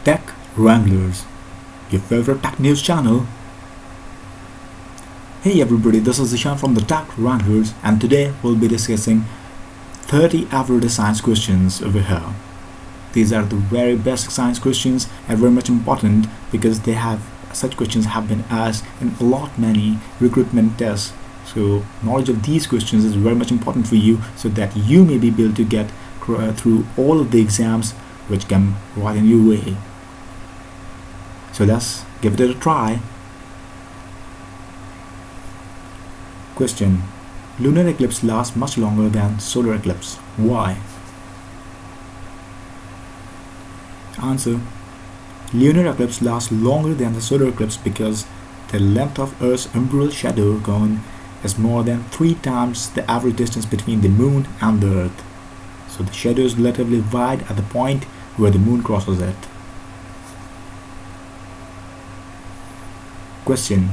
Tech Wranglers, your favorite tech news channel. Hey everybody, this is Ishan from the Tech Wranglers, and today we'll be discussing 30 everyday science questions over here. These are the very basic science questions and very much important because such questions have been asked in a lot many recruitment tests. So knowledge of these questions is very much important for you so that you may be able to get through all of the exams which come right in your way. So let's give it a try. Question: lunar eclipse lasts much longer than solar eclipse. Why? Answer: lunar eclipse lasts longer than the solar eclipse because the length of Earth's umbral shadow cone is more than 3 times the average distance between the moon and the Earth. So the shadow is relatively wide at the point where the moon crosses it. Question: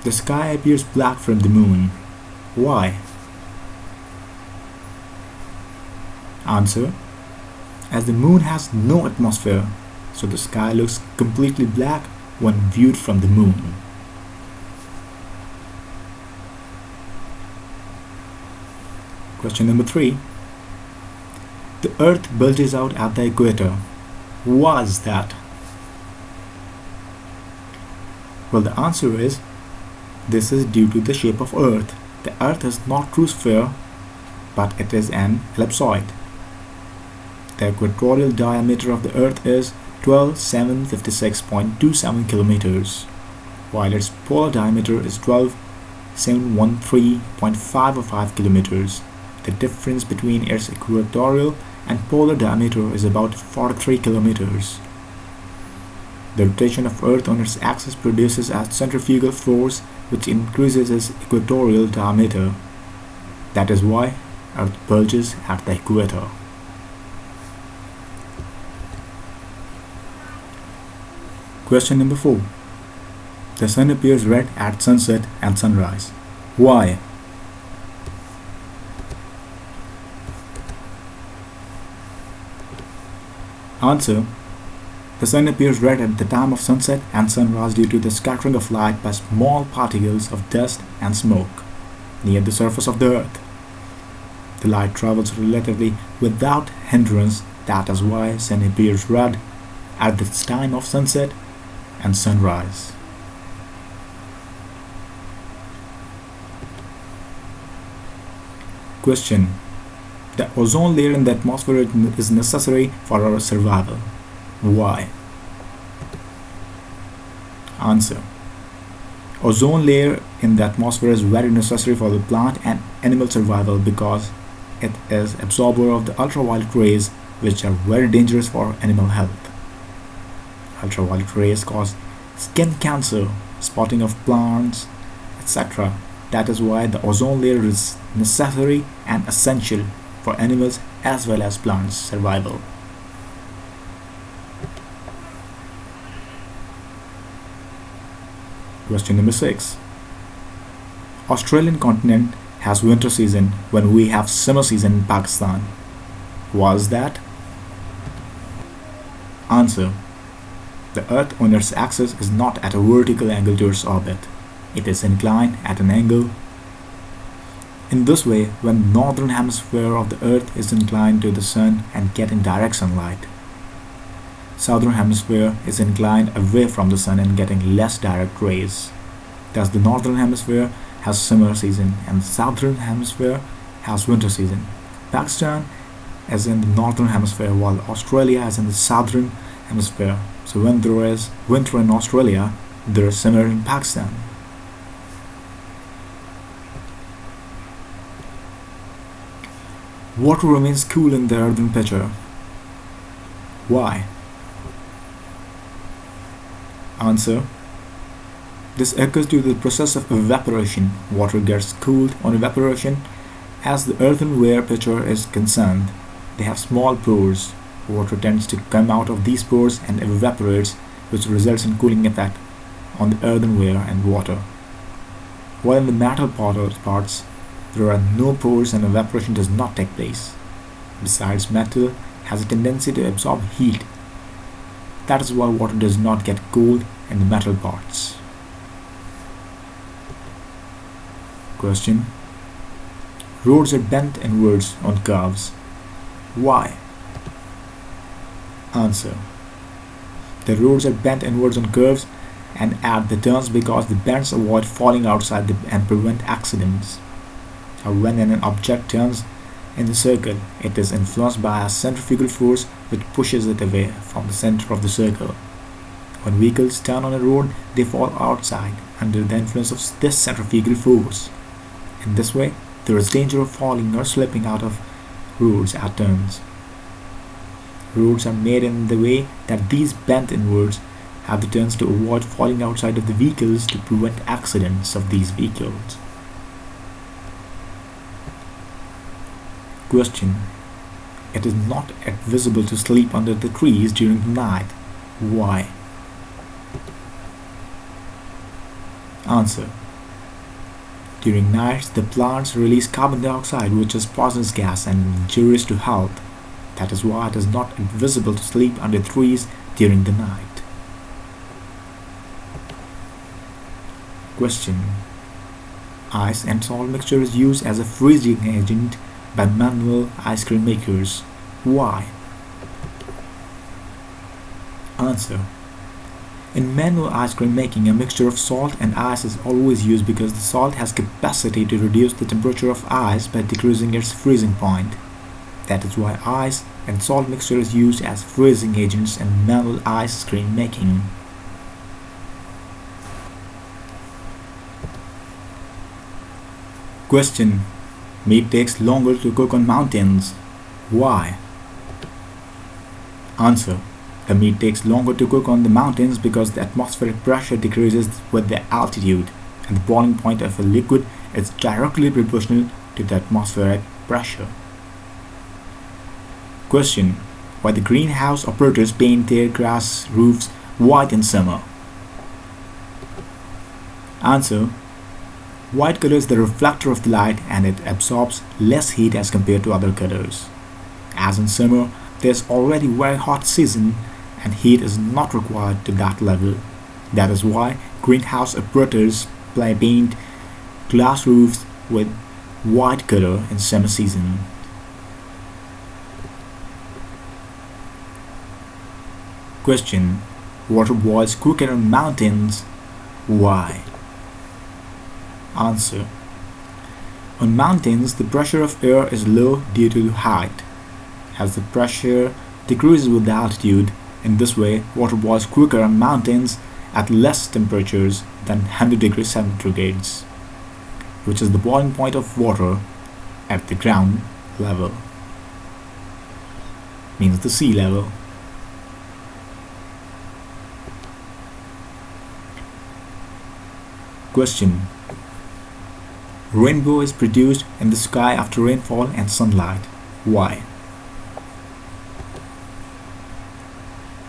the sky appears black from the moon. Why? Answer: as the moon has no atmosphere, so the sky looks completely black when viewed from the moon. Question number 3. The Earth bulges out at the equator. Why is that? Well, the answer is, this is due to the shape of Earth. The Earth is not true sphere, but it is an ellipsoid. The equatorial diameter of the Earth is 12,756.27 kilometers, while its polar diameter is 12,713.505 kilometers. The difference between its equatorial and polar diameter is about 43 kilometers. The rotation of Earth on its axis produces a centrifugal force which increases its equatorial diameter. That is why Earth bulges at the equator. Question number 4. The sun appears red at sunset and sunrise. Why? Answer: the sun appears red at the time of sunset and sunrise due to the scattering of light by small particles of dust and smoke near the surface of the Earth. The light travels relatively without hindrance. That is why sun appears red at the time of sunset and sunrise. Question: the ozone layer in the atmosphere is necessary for our survival. Why? Answer: ozone layer in the atmosphere is very necessary for the plant and animal survival because it is absorber of the ultraviolet rays, which are very dangerous for animal health. Ultraviolet rays cause skin cancer, spotting of plants, etc. That is why the ozone layer is necessary and essential for animals as well as plants' survival. Question number 6. Australian continent has winter season when we have summer season in Pakistan. Why is that? Answer: the Earth on its axis is not at a vertical angle to its orbit. It is inclined at an angle. In this way, when northern hemisphere of the Earth is inclined to the sun and getting direct sunlight, southern hemisphere is inclined away from the sun and getting less direct rays. Thus, the northern hemisphere has summer season and the southern hemisphere has winter season. Pakistan is in the northern hemisphere while Australia is in the southern hemisphere. So when there is winter in Australia, there is summer in Pakistan. Water remains cool in the earthen pitcher. Why? Answer: this occurs due to the process of evaporation. Water gets cooled on evaporation. As the earthenware pitcher is concerned, they have small pores. Water tends to come out of these pores and evaporates, which results in cooling effect on the earthenware and water. While in the metal parts, there are no pores and evaporation does not take place. Besides, metal has a tendency to absorb heat. That is why water does not get cold in the metal parts. Question. Roads are bent inwards on curves. Why? Answer. The roads are bent inwards on curves and at the turns because the bends avoid falling outside and prevent accidents. When an object turns in the circle, it is influenced by a centrifugal force which pushes it away from the center of the circle. When vehicles turn on a road, they fall outside under the influence of this centrifugal force. In this way, there is danger of falling or slipping out of roads at turns. Roads are made in the way that these bent inwards have the turns to avoid falling outside of the vehicles to prevent accidents of these vehicles. Question. It is not advisable to sleep under the trees during the night. Why? Answer. During nights, the plants release carbon dioxide, which is poisonous gas and injurious to health. That is why it is not advisable to sleep under trees during the night. Question. Ice and salt mixture is used as a freezing agent by manual ice cream makers. Why? Answer. In manual ice cream making, a mixture of salt and ice is always used because the salt has capacity to reduce the temperature of ice by decreasing its freezing point. That is why ice and salt mixture is used as freezing agents in manual ice cream making. Question. Meat takes longer to cook on mountains. Why? Answer. The meat takes longer to cook on the mountains because the atmospheric pressure decreases with the altitude, and the boiling point of a liquid is directly proportional to the atmospheric pressure. Question. Why the greenhouse operators paint their grass roofs white in summer? Answer. White color is the reflector of the light and it absorbs less heat as compared to other colors. As in summer, there is already very hot season and heat is not required to that level. That is why greenhouse operators paint glass roofs with white color in summer season. Question. Water boils quicker on mountains. Why? Answer. On mountains, the pressure of air is low due to height. As the pressure decreases with altitude, in this way, water boils quicker on mountains at less temperatures than 100 degrees centigrade, which is the boiling point of water at the ground level, means the sea level. Question. Rainbow is produced in the sky after rainfall and sunlight. Why?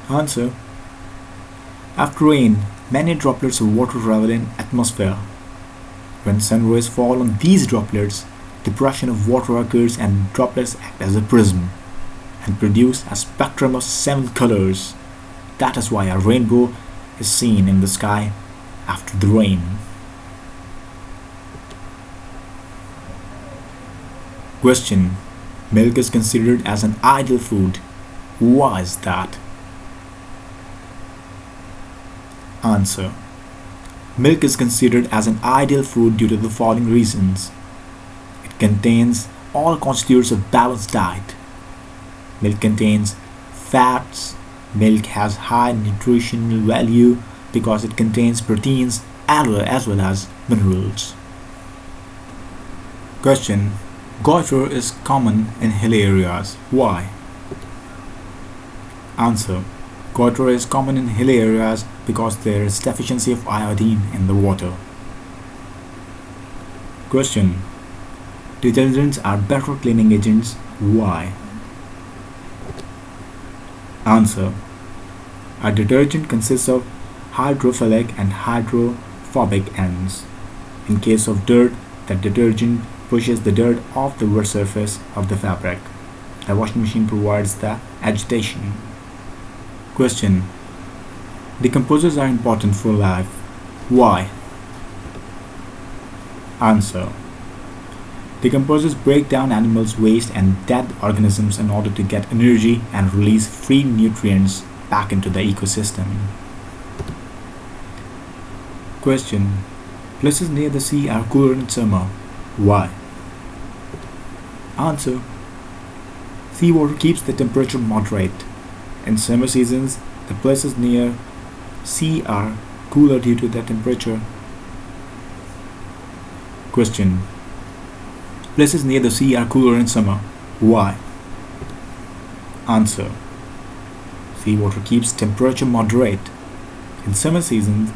Answer. After rain, many droplets of water travel in atmosphere. When sun rays fall on these droplets, depression of water occurs and droplets act as a prism and produce a spectrum of 7 colors. That is why a rainbow is seen in the sky after the rain. Question. Milk is considered as an ideal food. Why is that? Answer. Milk is considered as an ideal food due to the following reasons. It contains all constitutes a balanced diet. Milk contains fats. Milk has high nutritional value because it contains proteins as well as minerals. Question. Goitre is common in hilly areas. Why? Answer. Goitre is common in hilly areas because there is deficiency of iodine in the water. Question. Detergents are better cleaning agents. Why? Answer. A detergent consists of hydrophilic and hydrophobic ends. In case of dirt, the detergent pushes the dirt off the wet surface of the fabric. The washing machine provides the agitation. Question. Decomposers are important for life. Why? Answer. Decomposers break down animals' waste and dead organisms in order to get energy and release free nutrients back into the ecosystem. Question. Places near the sea are cooler in summer. Why? Answer. Seawater keeps the temperature moderate. In summer seasons, the places near sea are cooler due to the temperature. Question. Places near the sea are cooler in summer. Why? Answer. Seawater keeps temperature moderate. In summer seasons,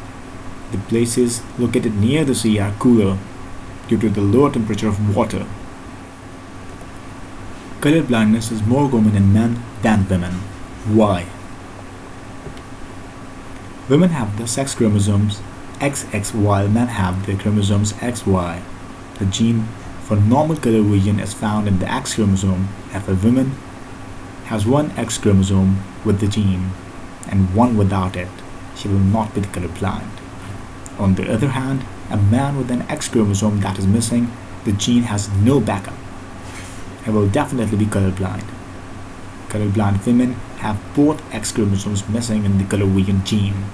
the places located near the sea are cooler due to the lower temperature of water. Color blindness is more common in men than women. Why? Women have the sex chromosomes XX while men have the chromosomes XY. The gene for normal color vision is found in the X chromosome. If a woman has one X chromosome with the gene and one without it, she will not be colorblind. On the other hand, a man with an X chromosome that is missing, the gene has no backup. He will definitely be colorblind. Colorblind women have both X chromosomes missing in the color vision gene.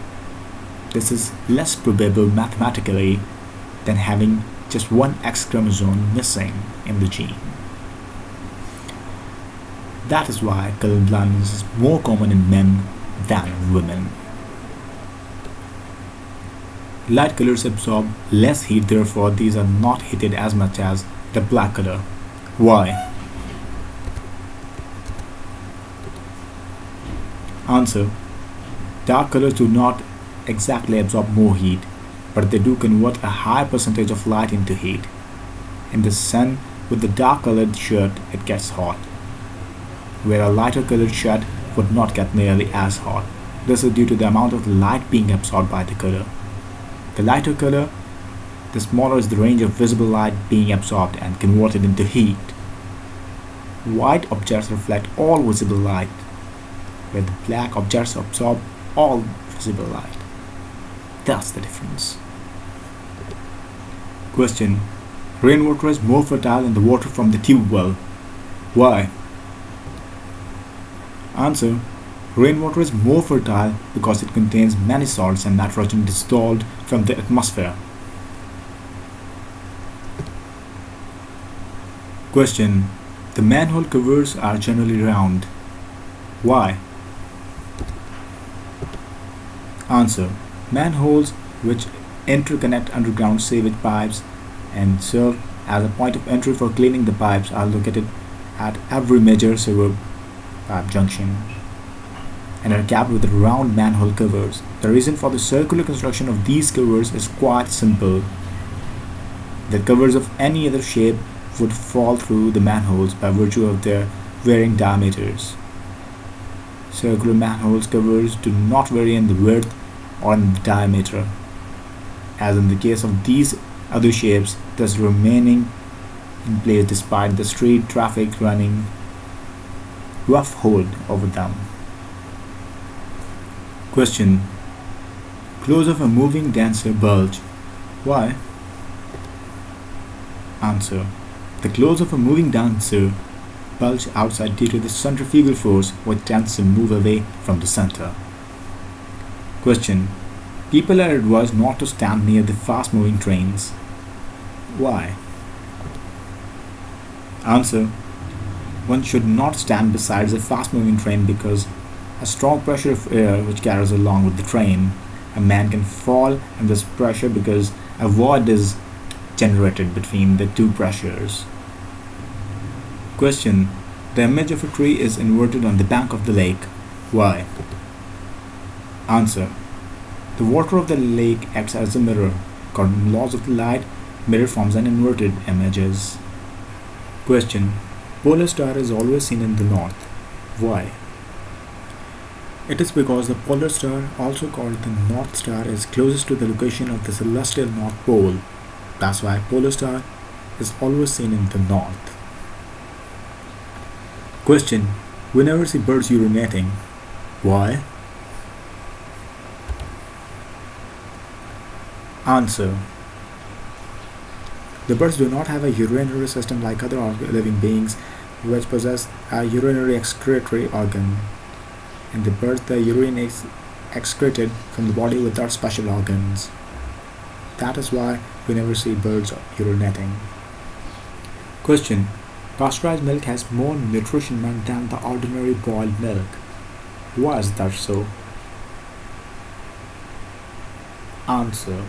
This is less probable mathematically than having just one X chromosome missing in the gene. That is why color blindness is more common in men than in women. Light colors absorb less heat, therefore these are not heated as much as the black color. Why? Answer. Dark colors do not exactly absorb more heat, but they do convert a high percentage of light into heat. In the sun, with the dark colored shirt, it gets hot, where a lighter colored shirt would not get nearly as hot. This is due to the amount of light being absorbed by the color. The lighter color, the smaller is the range of visible light being absorbed and converted into heat. White objects reflect all visible light, where the black objects absorb all visible light. That's the difference. Question. Rainwater is more fertile than the water from the tube well. Why? Answer. Rainwater is more fertile because it contains many salts and nitrogen distilled from the atmosphere. Question. The manhole covers are generally round. Why? Answer. Manholes which interconnect underground sewage pipes and serve as a point of entry for cleaning the pipes are located at every major sewer pipe junction and are capped with round manhole covers. The reason for the circular construction of these covers is quite simple. The covers of any other shape would fall through the manholes by virtue of their varying diameters. Circular manholes covers do not vary in the width or in the diameter, as in the case of these other shapes, thus remaining in place despite the street traffic running roughshod over them. Question. Close of a moving dancer bulge. Why? Answer. The clothes of a moving dancer bulge outside due to the centrifugal force which tends to move away from the center. Question. People are advised not to stand near the fast-moving trains. Why? Answer. One should not stand beside a fast-moving train because a strong pressure of air which carries along with the train. A man can fall in this pressure because a void is generated between the two pressures. Question. The image of a tree is inverted on the bank of the lake. Why? Answer. The water of the lake acts as a mirror. According to laws of the light, mirror forms an inverted images. Question. Polar star is always seen in the north. Why? It is because the polar star, also called the North Star, is closest to the location of the celestial North Pole. That's why polar star is always seen in the north. Question. We never see birds urinating. Why? Answer. The birds do not have a urinary system like other living beings which possess a urinary excretory organ. In the birds, the urine is excreted from the body without special organs. That is why we never see birds urinating. Question. Pasteurized milk has more nutrition than the ordinary boiled milk. Why is that so? Answer.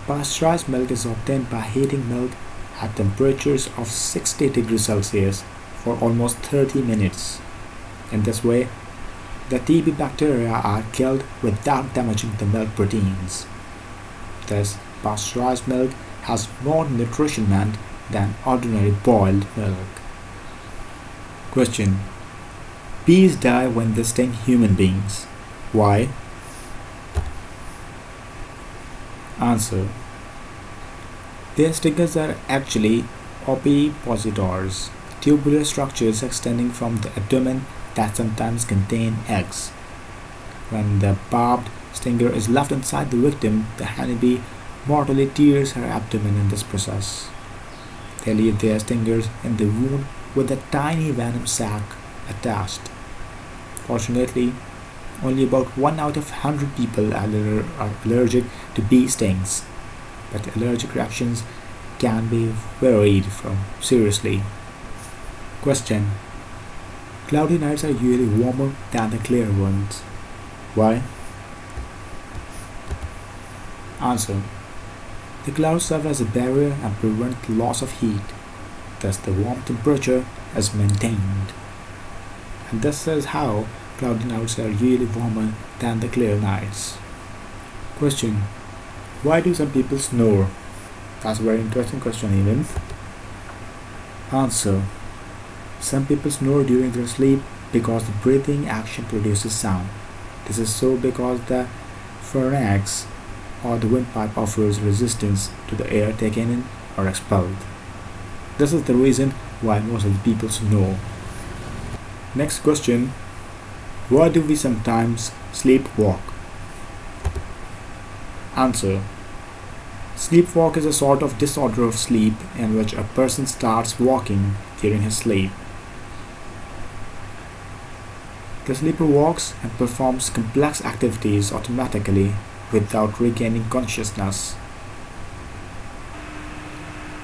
Pasteurized milk is obtained by heating milk at temperatures of 60 degrees Celsius for almost 30 minutes. In this way, the TB bacteria are killed without damaging the milk proteins. Thus, pasteurized milk has more nutrition than ordinary boiled milk. Question. Bees die when they sting human beings. Why? Answer. Their stingers are actually ovipositors, tubular structures extending from the abdomen that sometimes contain eggs. When the barbed stinger is left inside the victim, the honeybee mortally tears her abdomen in this process. They leave their stingers in the wound with a tiny venom sac attached. Fortunately, only about 1 out of 100 people are allergic to bee stings, but allergic reactions can be varied from seriously. Question. Cloudy nights are usually warmer than the clear ones. Why? Answer. The clouds serve as a barrier and prevent the loss of heat. Thus the warm temperature is maintained. And this is how cloudy nights are usually warmer than the clear nights. Question. Why do some people snore? That's a very interesting question even. Answer. Some people snore during their sleep because the breathing action produces sound. This is so because the pharynx or the windpipe offers resistance to the air taken in or expelled. This is the reason why most of the people snore. Next question. Why do we sometimes sleepwalk? Answer. Sleepwalk is a sort of disorder of sleep in which a person starts walking during his sleep. The sleeper walks and performs complex activities automatically without regaining consciousness.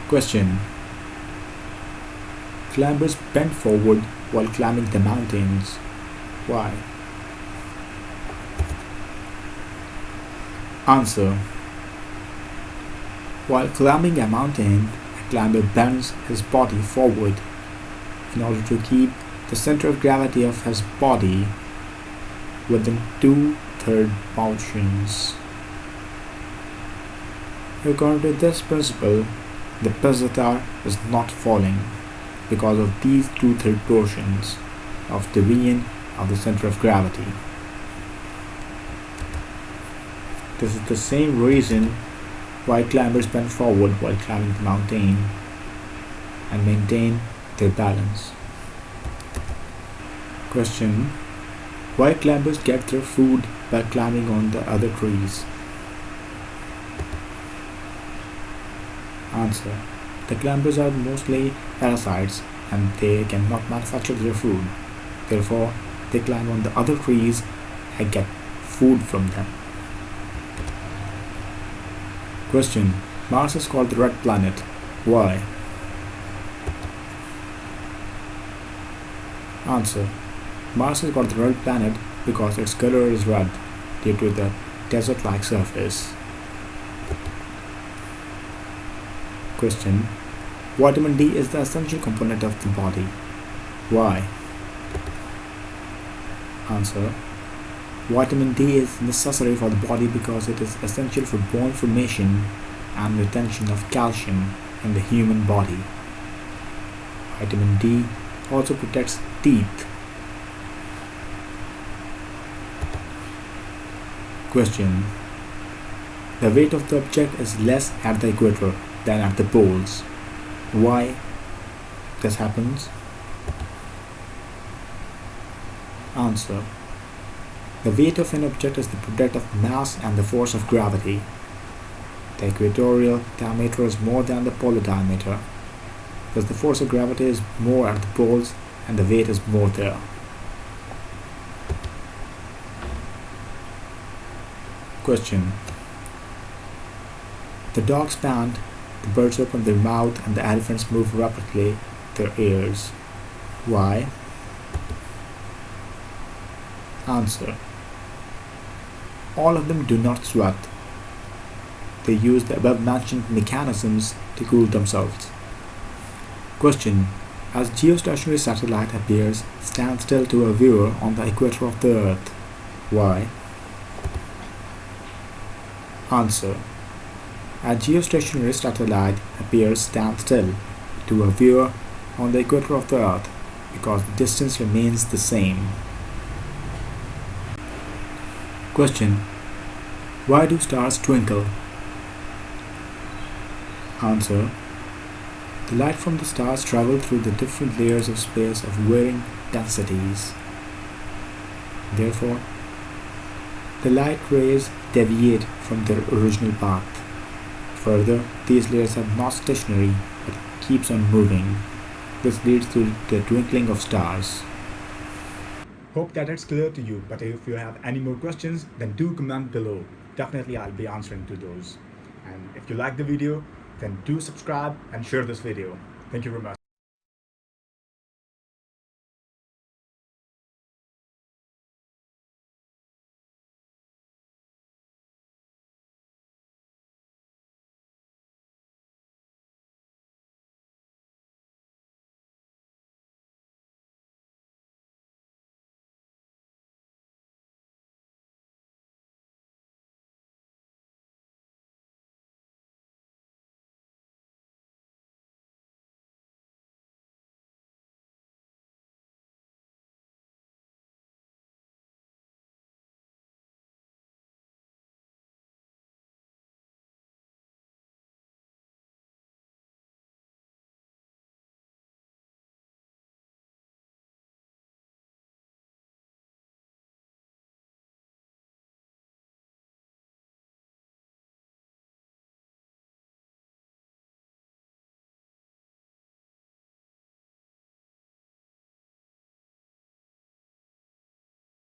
Question. Climbers bend forward while climbing the mountains. Why? Answer. While climbing a mountain, a climber bends his body forward in order to keep the center of gravity of his body within 2/3 motions. According to this principle, the visitor is not falling because of these 2/3 portions of deviation of the center of gravity. This is the same reason why climbers bend forward while climbing the mountain and maintain their balance. Question. Why climbers get their food by climbing on the other trees? Answer. The climbers are mostly parasites and they cannot manufacture their food. Therefore, they climb on the other trees and get food from them. Question. Mars is called the red planet. Why? Answer. Mars is called the red planet because its color is red due to the desert-like surface. Question. Vitamin D is the essential component of the body. Why? Answer. Vitamin D is necessary for the body because it is essential for bone formation and retention of calcium in the human body. Vitamin D also protects teeth. Question. The weight of the object is less at the equator than at the poles. Why this happens? Answer. The weight of an object is the product of mass and the force of gravity. The equatorial diameter is more than the polar diameter. Thus the force of gravity is more at the poles and the weight is more there. Question. The dogs pant, the birds open their mouth, and the elephants move rapidly their ears. Why? Answer. All of them do not sweat. They use the above mentioned mechanisms to cool themselves. Question. As geostationary satellite appears stand still to a viewer on the equator of the Earth. Why? Answer. A geostationary satellite appears stand still to a viewer on the equator of the Earth because the distance remains the same. Question. Why do stars twinkle? Answer. The light from the stars travel through the different layers of space of varying densities. Therefore, the light rays deviate from their original path. Further, these layers are not stationary but keeps on moving. This leads to the twinkling of stars. Hope that it's clear to you, but if you have any more questions, then do comment below. Definitely I'll be answering to those. And if you like the video, then do subscribe and share this video. Thank you very much.